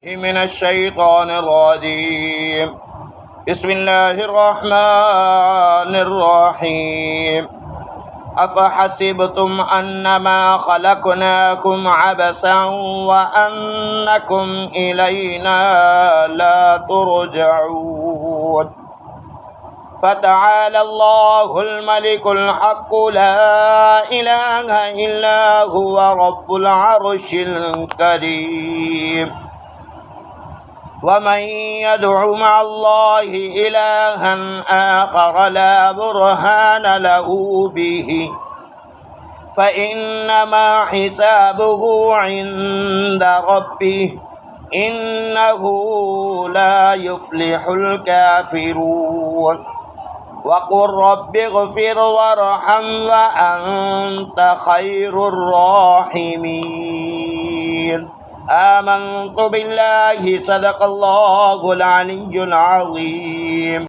من الشيطان الرجيم. بسم الله الرحمن الرحيم. أفحسبتم أنما خلقناكم عبثا وأنكم إلينا لا ترجعون. فتعالى الله الملك الحق لا إله إلا هو رب العرش الكريم. ومن يدع مع الله إلها آخر لا برهان له به فإنما حسابه عند ربه إنه لا يفلح الكافرون. وقل رب اغفر وارحم وأنت خير الراحمين. آمنت بالله صدق الله العلي العظيم.